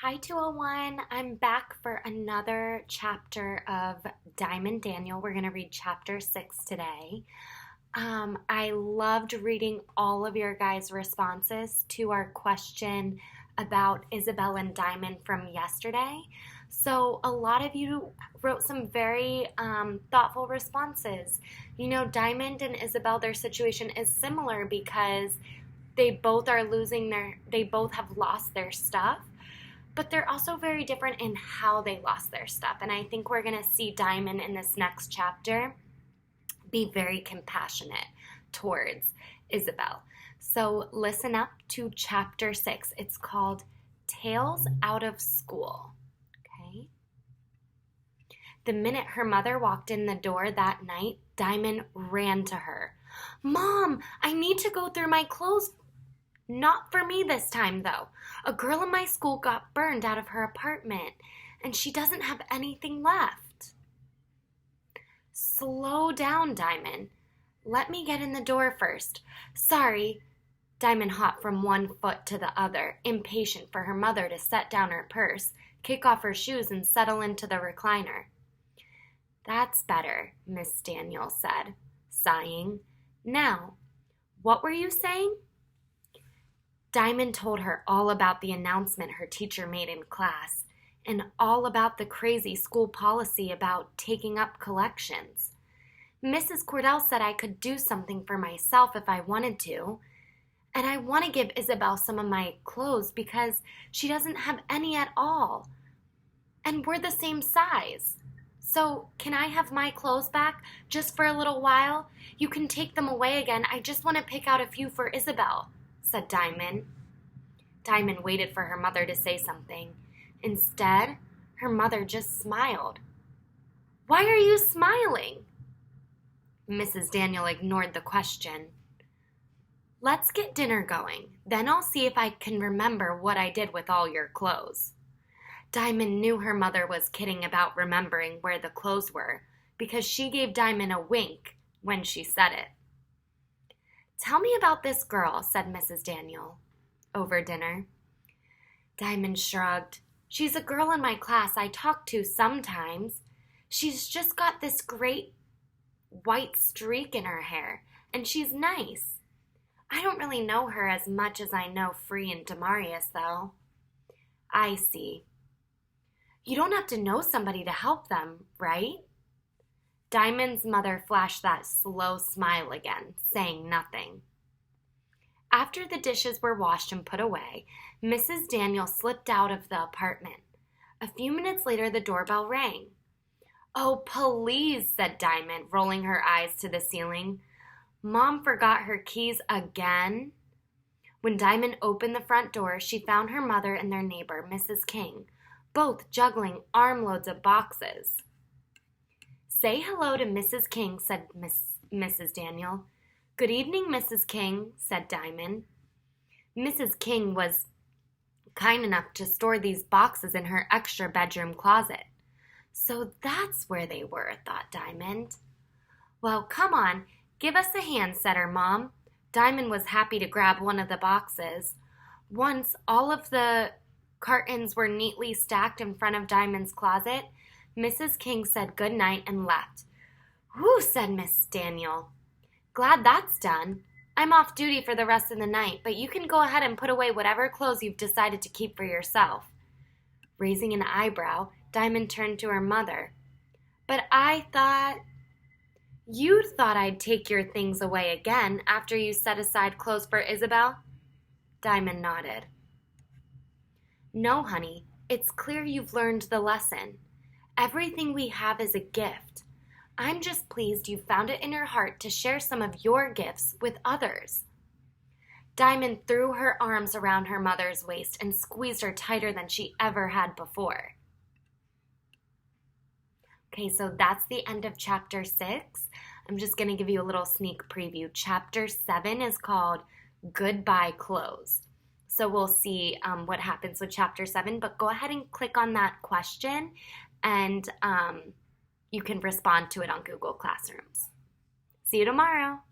Hi, 201. I'm back for another chapter of Diamond Daniel. We're going to read chapter 6 today. I loved reading all of your guys' responses to our question about Isabel and Diamond from yesterday. So, a lot of you wrote some very thoughtful responses. Diamond and Isabel, their situation is similar because they both have lost their stuff, but they're also very different in how they lost their stuff. And I think we're going to see Diamond in this next chapter be very compassionate towards Isabel. So listen up to chapter 6. It's called Tales Out of School. Okay. The minute her mother walked in the door that night, Diamond ran to her. "Mom, I need to go through my clothes. Not for me this time, though. A girl in my school got burned out of her apartment, and she doesn't have anything left." "Slow down, Diamond. Let me get in the door first." "Sorry." Diamond hopped from one foot to the other, impatient for her mother to set down her purse, kick off her shoes, and settle into the recliner. "That's better," Miss Daniel said, sighing. "Now, what were you saying?" Diamond told her all about the announcement her teacher made in class, and all about the crazy school policy about taking up collections. "Mrs. Cordell said I could do something for myself if I wanted to, and I want to give Isabel some of my clothes because she doesn't have any at all, and we're the same size. So can I have my clothes back just for a little while? You can take them away again. I just want to pick out a few for Isabel," said Diamond. Diamond waited for her mother to say something. Instead, her mother just smiled. "Why are you smiling?" Mrs. Daniel ignored the question. "Let's get dinner going. Then I'll see if I can remember what I did with all your clothes." Diamond knew her mother was kidding about remembering where the clothes were because she gave Diamond a wink when she said it. "Tell me about this girl," said Mrs. Daniel over dinner. Diamond shrugged. "She's a girl in my class I talk to sometimes. She's just got this great white streak in her hair, and she's nice. I don't really know her as much as I know Free and Demarius, though." "I see. You don't have to know somebody to help them, right?" Diamond's mother flashed that slow smile again, saying nothing. After the dishes were washed and put away, Mrs. Daniel slipped out of the apartment. A few minutes later, the doorbell rang. "Oh, please," said Diamond, rolling her eyes to the ceiling. "Mom forgot her keys again?" When Diamond opened the front door, she found her mother and their neighbor, Mrs. King, both juggling armloads of boxes. "Say hello to Mrs. King," said Mrs. Daniel. "Good evening, Mrs. King," said Diamond. Mrs. King was kind enough to store these boxes in her extra bedroom closet. So that's where they were, thought Diamond. "Well, come on, give us a hand," said her mom. Diamond was happy to grab one of the boxes. Once all of the cartons were neatly stacked in front of Diamond's closet, Mrs. King said good night and left. "Whew," said Miss Daniel. "Glad that's done. I'm off duty for the rest of the night, but you can go ahead and put away whatever clothes you've decided to keep for yourself." Raising an eyebrow, Diamond turned to her mother. "But you thought I'd take your things away again after you set aside clothes for Isabel?" Diamond nodded. "No, honey, it's clear you've learned the lesson. Everything we have is a gift. I'm just pleased you found it in your heart to share some of your gifts with others." Diamond threw her arms around her mother's waist and squeezed her tighter than she ever had before. Okay, so that's the end of chapter 6. I'm just going to give you a little sneak preview. Chapter 7 is called Goodbye Clothes. So we'll see what happens with chapter 7, but go ahead and click on that question and you can respond to it on Google Classrooms. See you tomorrow.